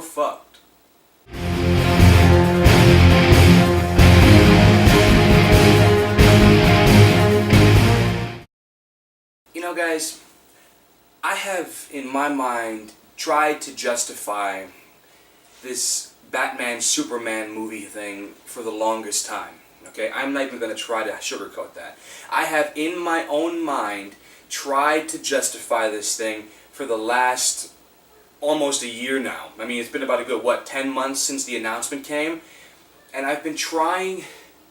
fucked. You know, guys, I have, in my mind, tried to justify this Batman-Superman movie thing for the longest time. Okay, I'm not even going to try to sugarcoat that. I have, in my own mind, tried to justify this thing for the last almost a year now. I mean, it's been about a good, 10 months since the announcement came? And I've been trying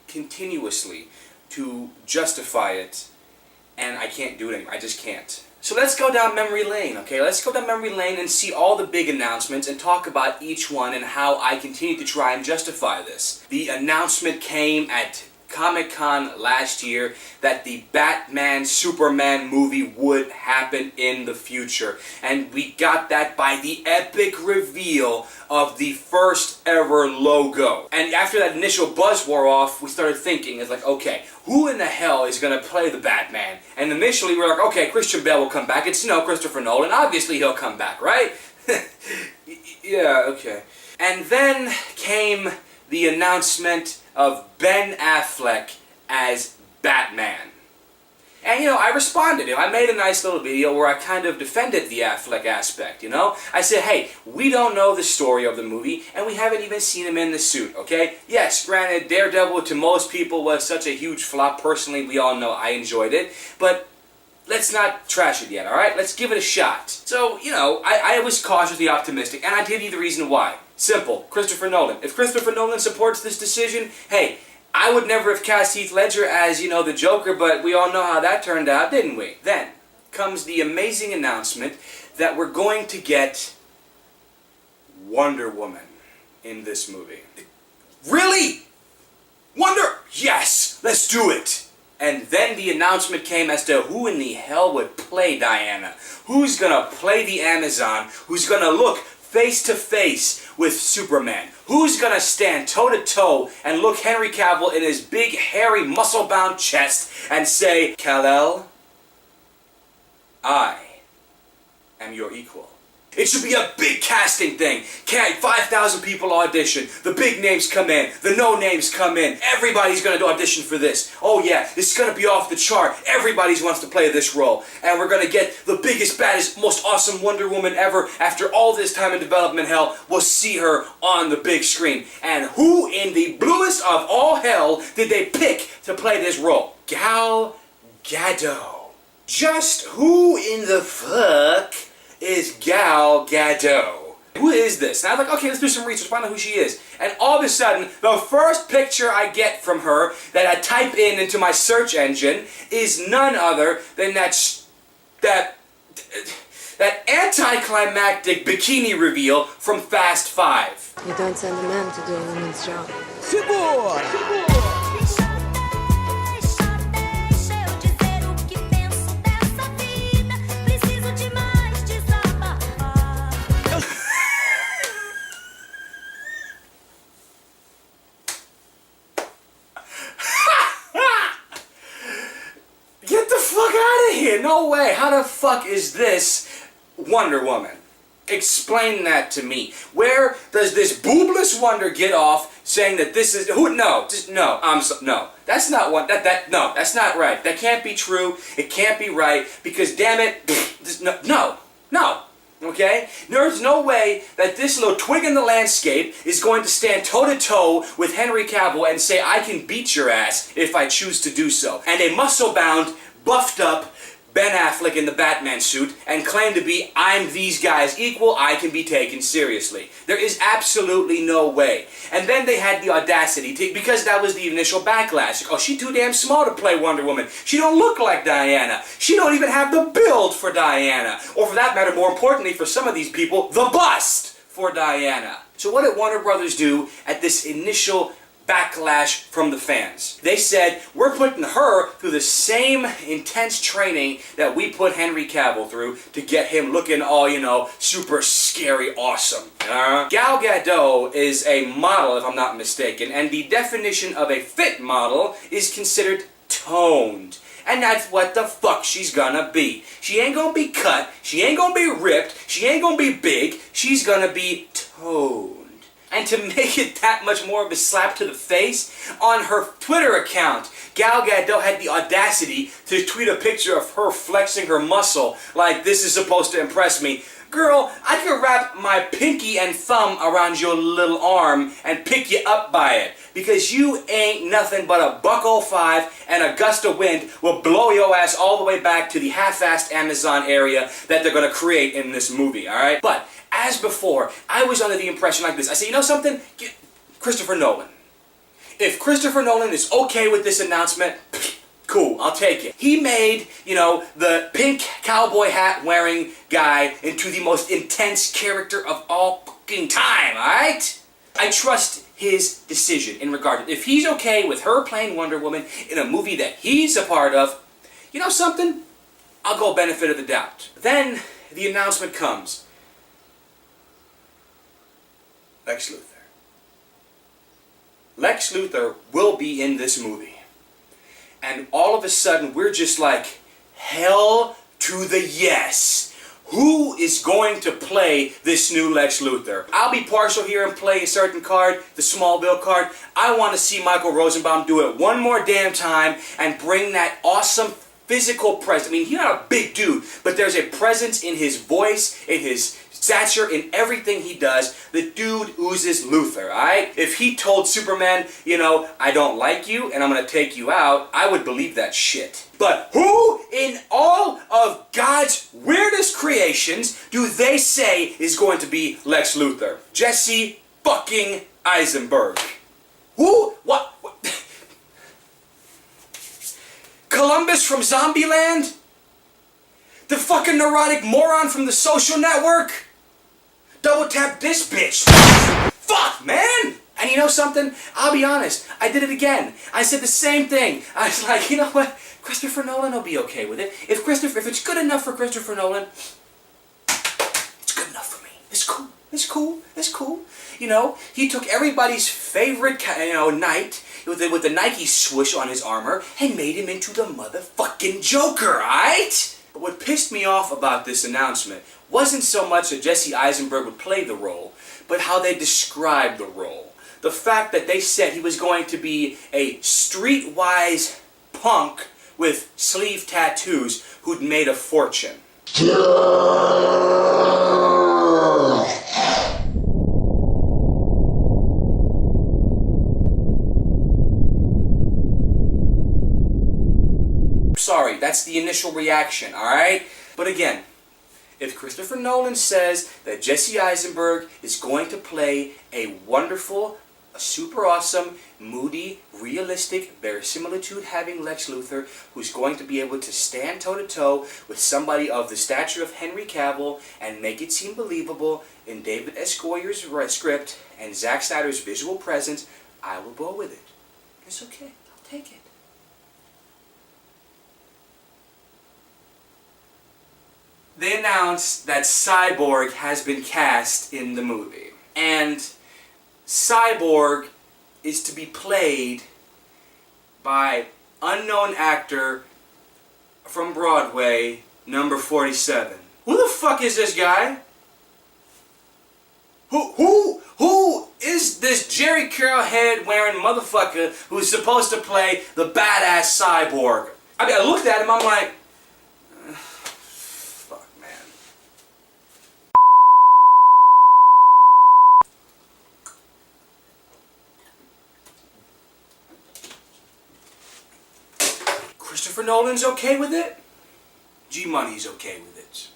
continuously to justify it, and I can't do it anymore. I just can't. So let's go down memory lane, okay? Let's go down memory lane and see all the big announcements and talk about each one and how I continue to try and justify this. The announcement came at Comic-Con last year that the Batman-Superman movie would happen in the future. And we got that by the epic reveal of the first ever logo. And after that initial buzz wore off, we started thinking, it's like, okay, who in the hell is going to play the Batman? And initially we were like, okay, Christian Bale will come back. It's, Christopher Nolan. Obviously he'll come back, right? Yeah, okay. And then came the announcement of Ben Affleck as Batman. And, I responded. I made a nice little video where I kind of defended the Affleck aspect, I said, hey, we don't know the story of the movie, and we haven't even seen him in the suit, okay? Yes, granted, Daredevil to most people was such a huge flop. Personally, we all know I enjoyed it, but let's not trash it yet, alright? Let's give it a shot. So, I was cautiously optimistic, and I give you the reason why. Simple. Christopher Nolan. If Christopher Nolan supports this decision, hey, I would never have cast Heath Ledger as, the Joker, but we all know how that turned out, didn't we? Then comes the amazing announcement that we're going to get Wonder Woman in this movie. Really? Wonder? Yes! Let's do it! And then the announcement came as to who in the hell would play Diana. Who's gonna play the Amazon? Who's gonna look face to face with Superman? Who's gonna stand toe to toe and look Henry Cavill in his big, hairy, muscle-bound chest and say, Kal-El, I am your equal. It should be a big casting thing. 5,000 people audition. The big names come in. The no names come in. Everybody's going to audition for this. Oh yeah, this is going to be off the chart. Everybody wants to play this role. And we're going to get the biggest, baddest, most awesome Wonder Woman ever. After all this time in development hell, we'll see her on the big screen. And who in the bluest of all hell did they pick to play this role? Gal Gadot. Just who in the fuck is Gal Gadot? Who is this? And I was like, okay, let's do some research, find out who she is. And all of a sudden, the first picture I get from her that I type into my search engine is none other than that anticlimactic bikini reveal from Fast 5. You don't send a man to do a woman's job. Get the fuck out of here! No way! How the fuck is this Wonder Woman? Explain that to me. Where does this boobless wonder get off saying that this is who? No, just no. No. That's not what. No. That's not right. That can't be true. It can't be right because damn it, no. Okay? There's no way that this little twig in the landscape is going to stand toe-to-toe with Henry Cavill and say, I can beat your ass if I choose to do so. And a muscle-bound, buffed-up Ben Affleck in the Batman suit and claim to be, I'm these guys equal, I can be taken seriously. There is absolutely no way. And then they had the audacity, because that was the initial backlash. Oh, she's too damn small to play Wonder Woman. She don't look like Diana. She don't even have the build for Diana. Or for that matter, more importantly, for some of these people, the bust for Diana. So what did Warner Brothers do at this initial backlash from the fans? They said, we're putting her through the same intense training that we put Henry Cavill through to get him looking all, super scary awesome. Gal Gadot is a model, if I'm not mistaken, and the definition of a fit model is considered toned. And that's what the fuck she's gonna be. She ain't gonna be cut, she ain't gonna be ripped, she ain't gonna be big, she's gonna be toned. toned. And to make it that much more of a slap to the face, on her Twitter account, Gal Gadot had the audacity to tweet a picture of her flexing her muscle like, this is supposed to impress me. Girl, I could wrap my pinky and thumb around your little arm and pick you up by it. Because you ain't nothing but a $1.05 and a gust of wind will blow your ass all the way back to the half-assed Amazon area that they're going to create in this movie, alright? But, as before, I was under the impression like this. I say, you know something? Christopher Nolan. If Christopher Nolan is okay with this announcement, cool, I'll take it. He made, the pink cowboy hat wearing guy into the most intense character of all fucking time, alright? I trust his decision in regard to, if he's okay with her playing Wonder Woman in a movie that he's a part of, you know something? I'll go benefit of the doubt. Then the announcement comes. Lex Luthor. Lex Luthor will be in this movie. And all of a sudden, we're just like, hell to the yes. Who is going to play this new Lex Luthor? I'll be partial here and play a certain card, the Smallville card. I want to see Michael Rosenbaum do it one more damn time and bring that awesome physical presence. I mean, he's not a big dude, but there's a presence in his voice, in his stature, in everything he does. The dude oozes Luthor, alright? If he told Superman, I don't like you and I'm gonna take you out, I would believe that shit. But who in all of God's weirdest creations do they say is going to be Lex Luthor? Jesse fucking Eisenberg. Who? What? Columbus from Zombieland? The fucking neurotic moron from The Social Network? Double tap this bitch. Fuck, man! And you know something? I'll be honest. I did it again. I said the same thing. I was like, you know what? Christopher Nolan will be okay with it. If it's good enough for Christopher Nolan, it's good enough for me. It's cool. It's cool. It's cool. He took everybody's favorite, knight with the Nike swoosh on his armor and made him into the motherfucking Joker, alright? But what pissed me off about this announcement wasn't so much that Jesse Eisenberg would play the role, but how they described the role. The fact that they said he was going to be a streetwise punk with sleeve tattoos who'd made a fortune. Sorry, that's the initial reaction, alright? But again, if Christopher Nolan says that Jesse Eisenberg is going to play a wonderful, a super awesome, moody, realistic, verisimilitude-having Lex Luthor who's going to be able to stand toe-to-toe with somebody of the stature of Henry Cavill and make it seem believable in David S. Goyer's script and Zack Snyder's visual presence, I will go with it. It's okay. I'll take it. They announced that Cyborg has been cast in the movie. And Cyborg is to be played by unknown actor from Broadway, number 47. Who the fuck is this guy? Who is this Jerry Carroll head wearing motherfucker who's supposed to play the badass Cyborg? I mean, I looked at him, I'm like, fuck, man. Christopher Nolan's okay with it? G-Money's okay with it.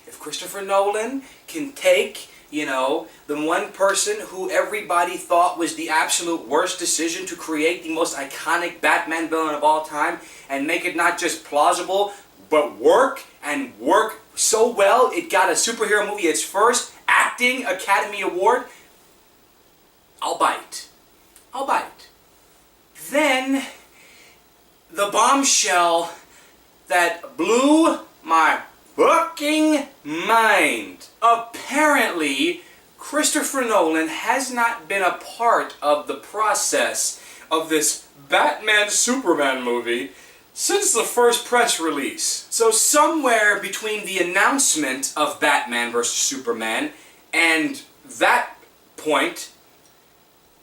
If Christopher Nolan can take, the one person who everybody thought was the absolute worst decision to create the most iconic Batman villain of all time and make it not just plausible, but work so well it got a superhero movie its first acting Academy Award, I'll bite. Then, the bombshell that blew my fucking mind. Apparently, Christopher Nolan has not been a part of the process of this Batman Superman movie since the first press release. So somewhere between the announcement of Batman vs. Superman and that point,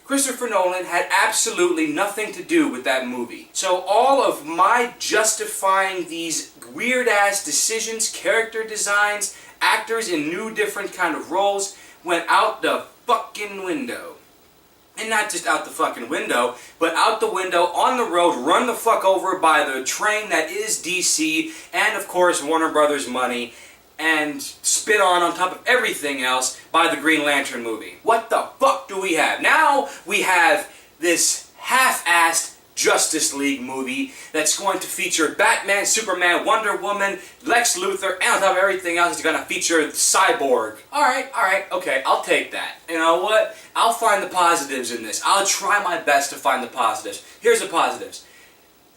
Christopher Nolan had absolutely nothing to do with that movie. So all of my justifying these weird-ass decisions, character designs, actors in new different kind of roles went out the fucking window. And not just out the fucking window, but out the window, on the road, run the fuck over by the train that is DC, and of course Warner Brothers money, and spit on top of everything else by the Green Lantern movie. What the fuck do we have? Now we have this half-assed Justice League movie that's going to feature Batman, Superman, Wonder Woman, Lex Luthor, and on top of everything else, it's going to feature Cyborg. Alright, okay, I'll take that. You know what? I'll find the positives in this. I'll try my best to find the positives. Here's the positives.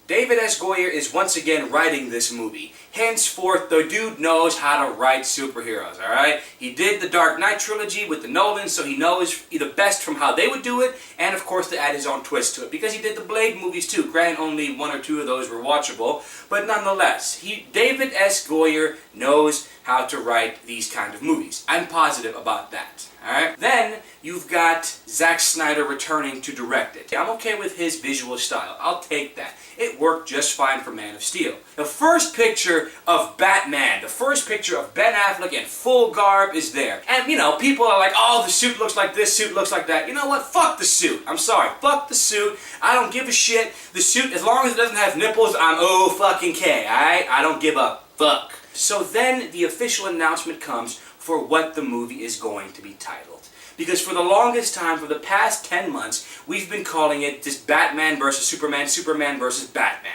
David S. Goyer is once again writing this movie. Henceforth, the dude knows how to write superheroes, alright? He did the Dark Knight trilogy with the Nolans, so he knows the best from how they would do it, and of course to add his own twist to it. Because he did the Blade movies too. Granted, only one or two of those were watchable, but nonetheless, David S. Goyer knows how to write these kind of movies. I'm positive about that. Alright? Then, you've got Zack Snyder returning to direct it. I'm okay with his visual style. I'll take that. It worked just fine for Man of Steel. The first picture of Batman, the first picture of Ben Affleck in full garb is there. And, you know, people are like, oh, the suit looks like this, suit looks like that. You know what? Fuck the suit. I'm sorry. Fuck the suit. I don't give a shit. The suit, as long as it doesn't have nipples, I'm O-fucking-K, alright? I don't give a fuck. So then the official announcement comes for what the movie is going to be titled. Because for the longest time, for the past 10 months, we've been calling it just Batman vs. Superman, Superman vs. Batman.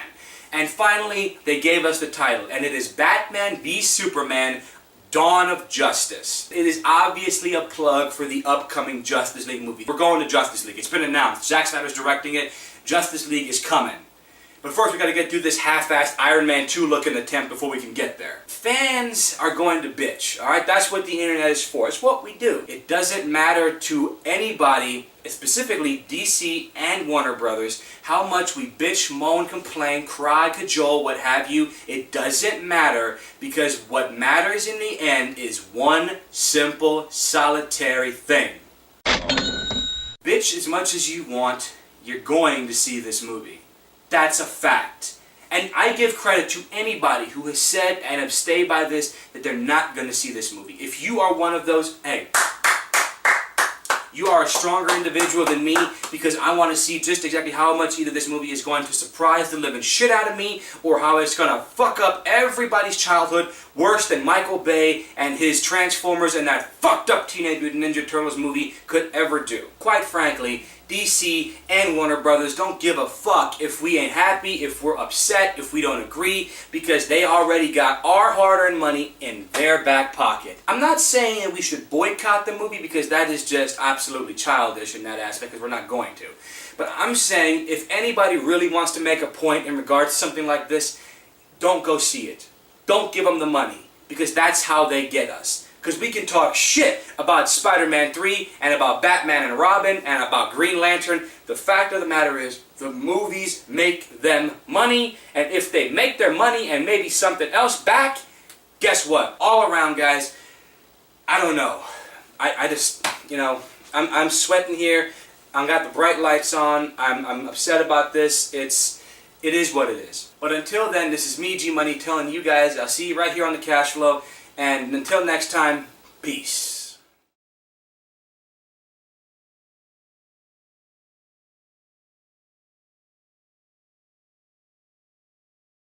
And finally, they gave us the title, and it is Batman v Superman, Dawn of Justice. It is obviously a plug for the upcoming Justice League movie. We're going to Justice League. It's been announced. Zack Snyder's directing it. Justice League is coming. But first we gotta get through this half-assed Iron Man 2 looking attempt before we can get there. Fans are going to bitch, alright? That's what the internet is for. It's what we do. It doesn't matter to anybody, specifically DC and Warner Brothers, how much we bitch, moan, complain, cry, cajole, what have you. It doesn't matter, because what matters in the end is one simple, solitary thing. Bitch as much as you want, you're going to see this movie. That's a fact. And I give credit to anybody who has said and have stayed by this, that they're not going to see this movie. If you are one of those, hey, you are a stronger individual than me, because I want to see just exactly how much either this movie is going to surprise the living shit out of me, or how it's going to fuck up everybody's childhood worse than Michael Bay and his Transformers and that fucked up Teenage Mutant Ninja Turtles movie could ever do. Quite frankly, DC and Warner Brothers don't give a fuck if we ain't happy, if we're upset, if we don't agree, because they already got our hard-earned money in their back pocket. I'm not saying that we should boycott the movie, because that is just absolutely childish in that aspect, because we're not going to. But I'm saying if anybody really wants to make a point in regards to something like this, don't go see it. Don't give them the money, because that's how they get us. Because we can talk shit about Spider-Man 3 and about Batman and Robin and about Green Lantern. The fact of the matter is, the movies make them money, and if they make their money and maybe something else back, guess what? All around, guys, I don't know. I just, you know, I'm sweating here. I've got the bright lights on. I'm upset about this. It is what it is. But until then, this is me, G Money, telling you guys, I'll see you right here on the Cash Flow. And until next time, peace.